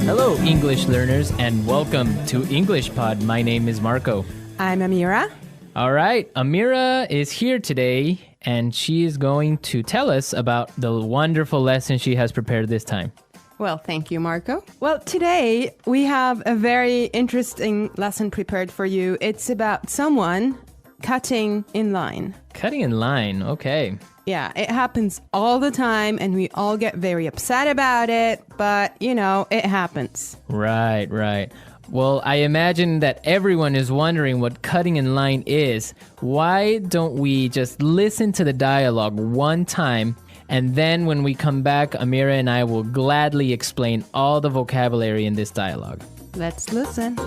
Hello, English learners, and welcome to English Pod. My name is Marco. I'm Amira. All right, Amira is here today, and she is going to tell us about the wonderful lesson she has prepared this time. Well, thank you, Marco. Well, today we have a very interesting lesson prepared for you. It's about someone cutting in line. Cutting in line, okay. Yeah, it happens all the time, and we all get very upset about it, but, it happens. Right. Well, I imagine that everyone is wondering what cutting in line is. Why don't we just listen to the dialogue one time, and then when we come back, Amira and I will gladly explain all the vocabulary in this dialogue. Let's listen.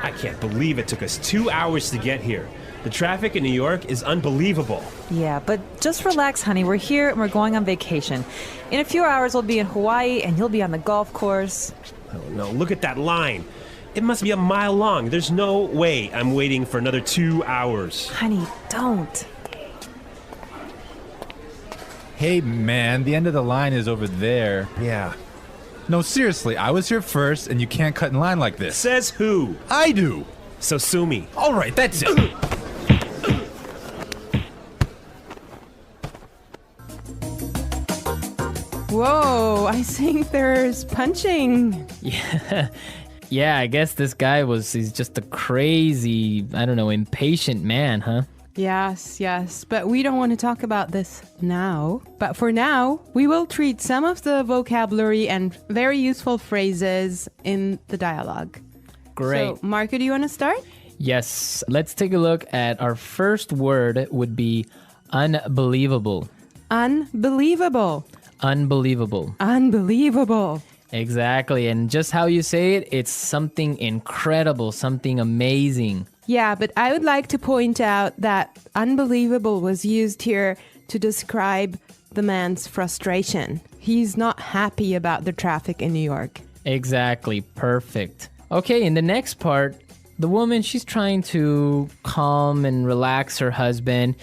I can't believe it took us 2 hours to get here. The traffic in New York is unbelievable. Yeah, but just relax, honey. We're here and we're going on vacation. In a few hours, we'll be in Hawaii and you'll be on the golf course. Oh no, look at that line. It must be a mile long. There's no way I'm waiting for another 2 hours. Honey, don't. Hey, man, the end of the line is over there. Yeah. No, seriously, I was here first, and you can't cut in line like this. Says who? I do. So sue me. All right, that's it. Whoa, I think there's punching. Yeah, I guess this guy he's just a crazy, impatient man, huh? Yes, but we don't want to talk about this now. But for now, we will treat some of the vocabulary and very useful phrases in the dialogue. Great. So, Marco, do you want to start? Yes, let's take a look at our first word would be unbelievable. Unbelievable. Unbelievable. Unbelievable. Exactly, and just how you say it, it's something incredible, something amazing. Yeah, but I would like to point out that unbelievable was used here to describe the man's frustration. He's not happy about the traffic in New York. Exactly, perfect. Okay, in the next part, the woman, she's trying to calm and relax her husband,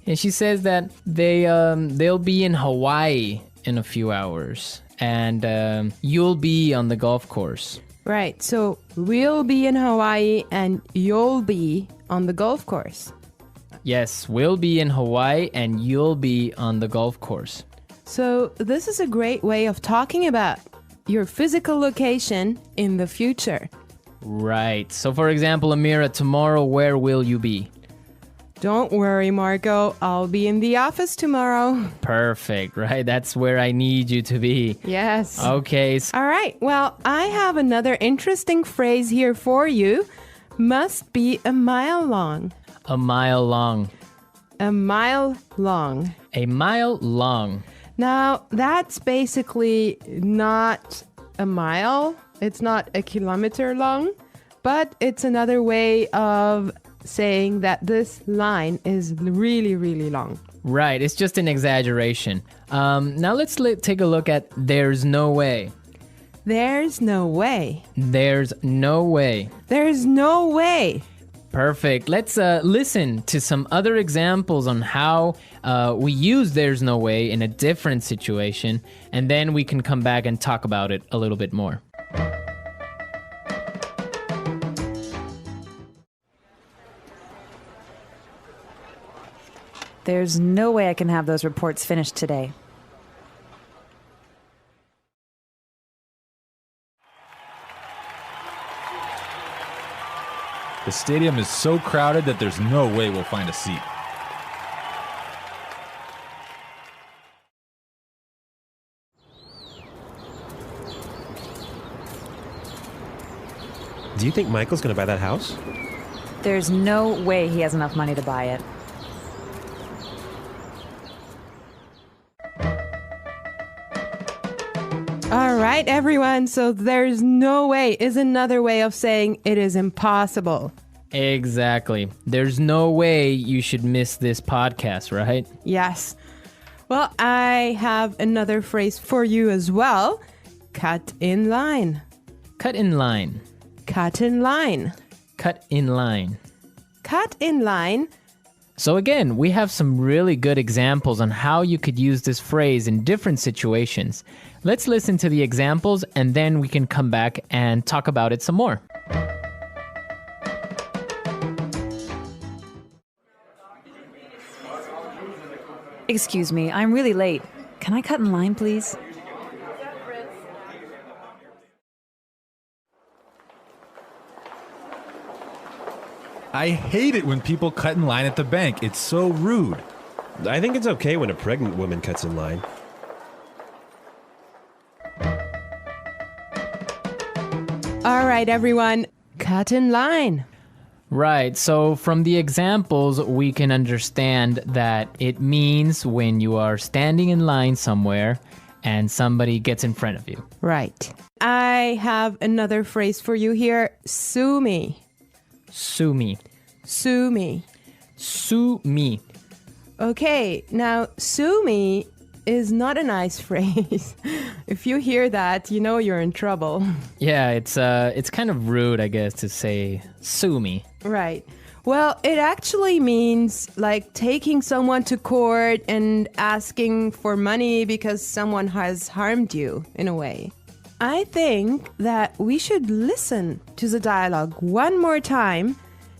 and she says that they'll be in Hawaii in a few hours, and you'll be on the golf course. Right, so we'll be in Hawaii and you'll be on the golf course. Yes, we'll be in Hawaii and you'll be on the golf course. So this is a great way of talking about your physical location in the future. Right. So for example, Amira, tomorrow, where will you be? Don't worry, Marco. I'll be in the office tomorrow. Perfect, right? That's where I need you to be. Yes. Okay. All right. Well, I have another interesting phrase here for you. Must be a mile long. A mile long. A mile long. A mile long. Now, that's basically not a mile. It's not a kilometer long, but it's another way of saying that this line is really, really long. Right, it's just an exaggeration. Now let's take a look at there's no way. There's no way. There's no way. There's no way. Perfect. Let's listen to some other examples on how we use there's no way in a different situation, and then we can come back and talk about it a little bit more. There's no way I can have those reports finished today. The stadium is so crowded that there's no way we'll find a seat. Do you think Michael's gonna buy that house? There's no way he has enough money to buy it. All right, everyone. So there's no way is another way of saying it is impossible. Exactly. There's no way you should miss this podcast, right? Yes. Well, I have another phrase for you as well. Cut in line. Cut in line. Cut in line. Cut in line. Cut in line So again, we have some really good examples on how you could use this phrase in different situations. Let's listen to the examples and then we can come back and talk about it some more. Excuse me, I'm really late. Can I cut in line, please? I hate it when people cut in line at the bank. It's so rude. I think it's okay when a pregnant woman cuts in line. All right, everyone, cut in line. Right, so from the examples, we can understand that it means when you are standing in line somewhere and somebody gets in front of you. Right. I have another phrase for you here. Sue me. Sue me. Sue me. Sue me. Okay, now sue me is not a nice phrase. If you hear that, you know you're in trouble. Yeah, it's kind of rude, I guess, to say sue me. Right. Well, it actually means like taking someone to court and asking for money because someone has harmed you in a way. I think that we should listen to the dialogue one more time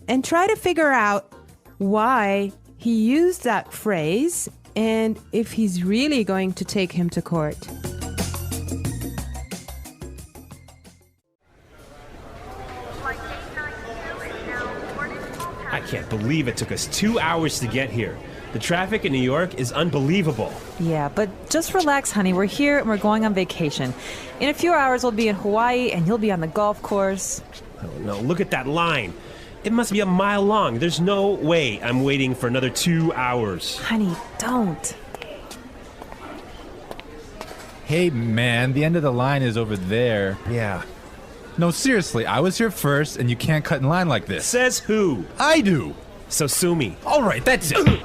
and try to figure out why he used that phrase and if he's really going to take him to court. I can't believe it took us 2 hours to get here. The traffic in New York is unbelievable. Yeah, but just relax, honey. We're here and we're going on vacation. In a few hours, we'll be in Hawaii and you'll be on the golf course. Oh no, look at that line. It must be a mile long. There's no way I'm waiting for another 2 hours. Honey, don't. Hey, man, the end of the line is over there. Yeah. No, seriously, I was here first, and you can't cut in line like this. Says who? I do. So sue me. All right, that's it.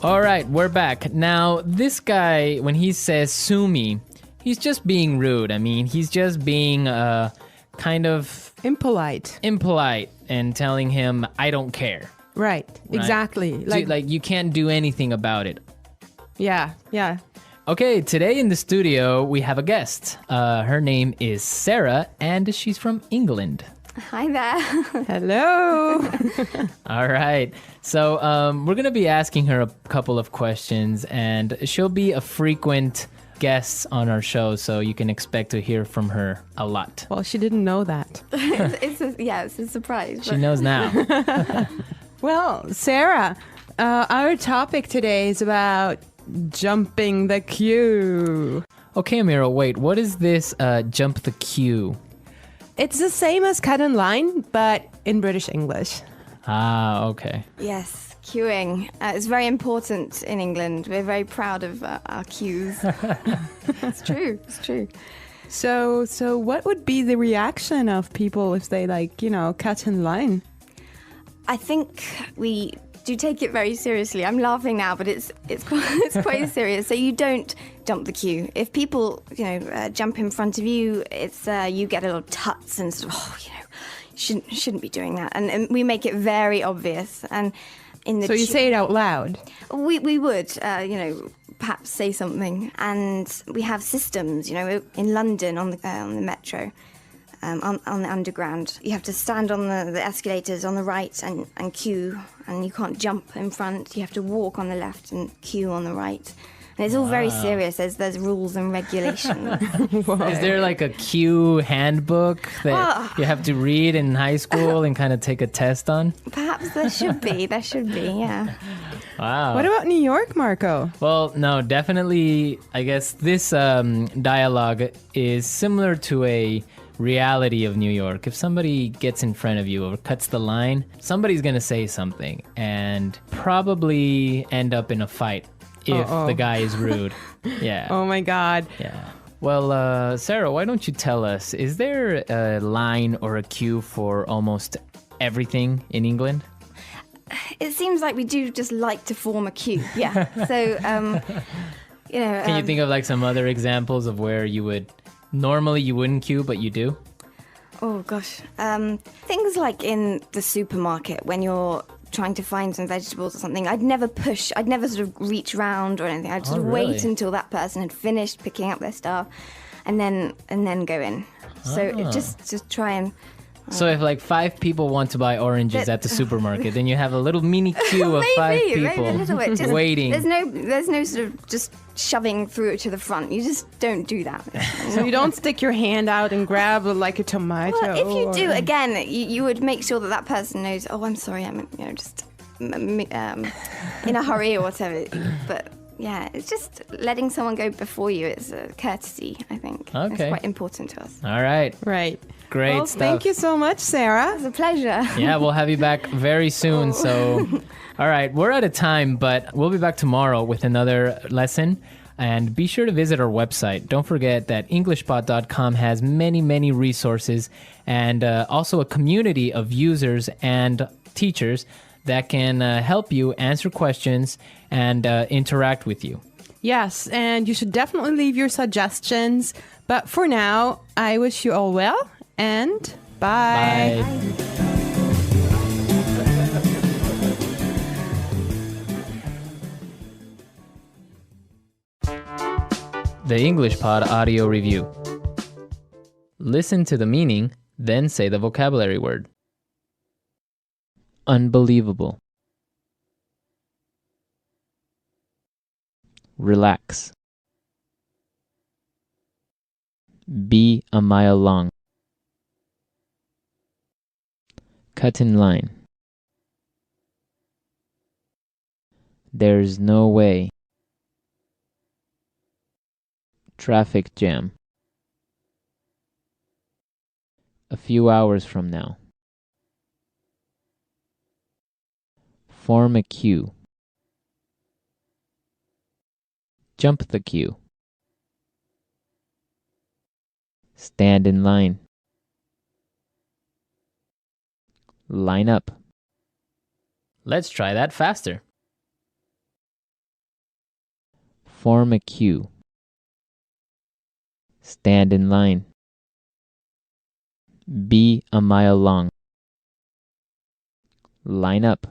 All right, we're back. Now, this guy, when he says sue me, he's just being rude. I mean, he's just being kind of Impolite. impolite and telling him, I don't care. Right. Exactly. Like you can't do anything about it. Yeah. Okay, today in the studio, we have a guest. Her name is Sarah, and she's from England. Hi there. Hello. All right. So we're going to be asking her a couple of questions, and she'll be a frequent guest on our show, so you can expect to hear from her a lot. Well, she didn't know that. it's a surprise. She knows now. Well, Sarah, our topic today is about jumping the queue. Okay, Amira, wait. What is this jump the queue? It's the same as cut in line, but in British English. Ah, okay. Yes, queuing. It's very important in England. We're very proud of our queues. It's true. So what would be the reaction of people if they cut in line? I think we do take it very seriously. I'm laughing now, but it's quite serious. So you don't jump the queue. If people jump in front of you, it's you get a little tuts and sort of, shouldn't be doing that. And we make it very obvious. And in the so you say it out loud. We would perhaps say something. And we have systems. In London on the metro. On the underground, you have to stand on the escalators on the right and queue, and you can't jump in front. You have to walk on the left and queue on the right. And it's all very serious. There's rules and regulations. Is there like a queue handbook that you have to read in high school and kind of take a test on? Perhaps there should be, yeah. Wow. What about New York, Marco? Well, no, definitely, I guess this dialogue is similar to a reality of New York. If somebody gets in front of you or cuts the line, somebody's going to say something and probably end up in a fight if the guy is rude. Yeah. Oh my God. Yeah. Well, Sarah, why don't you tell us, is there a line or a queue for almost everything in England? It seems like we do just like to form a queue. Yeah. So, Can you think of like some other examples of where you would normally you wouldn't queue, but you do? Oh gosh. Things like in the supermarket when you're trying to find some vegetables or something, I'd never sort of reach round or anything. I'd sort of wait until that person had finished picking up their stuff and then go in. So just try and... So if like 5 people want to buy oranges at the supermarket, then you have a little mini queue of 5 people maybe a little bit. Just, waiting. There's no sort of just shoving through it to the front. You just don't do that. So you don't stick your hand out and grab like a tomato. Well, if you do, again, you would make sure that person knows. Oh, I'm sorry, I'm just in a hurry or whatever. But yeah, it's just letting someone go before you. It's a courtesy, I think. Okay. It's quite important to us. All right. Right. Great well, stuff. Thank you so much, Sarah. It's a pleasure. Yeah, we'll have you back very soon. So, all right, we're out of time, but we'll be back tomorrow with another lesson. And be sure to visit our website. Don't forget that EnglishPod.com has many, many resources and also a community of users and teachers that can help you answer questions and interact with you. Yes, and you should definitely leave your suggestions. But for now, I wish you all well and bye. The English Pod Audio Review. Listen to the meaning, then say the vocabulary word. Unbelievable. Relax. Be a mile long. Cut in line. There's no way. Traffic jam. A few hours from now. Form a queue. Jump the queue. Stand in line. Line up. Let's try that faster. Form a queue. Stand in line. Be a mile long. Line up.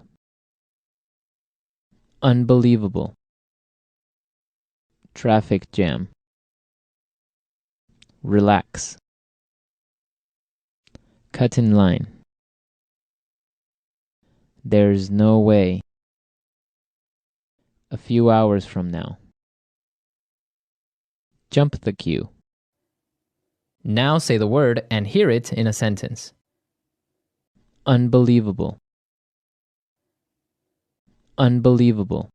Unbelievable. Traffic jam. Relax. Cut in line. There's no way. A few hours from now. Jump the queue. Now say the word and hear it in a sentence. Unbelievable. Unbelievable.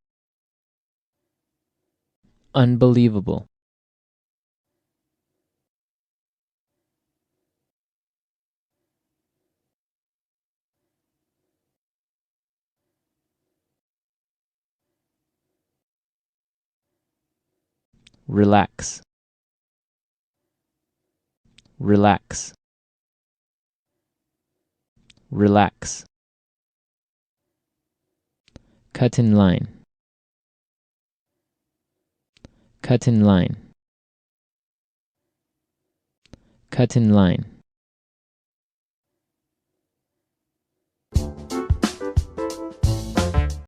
Unbelievable. Relax. Relax. Relax. Cut in line. Cut in line. Cut in line.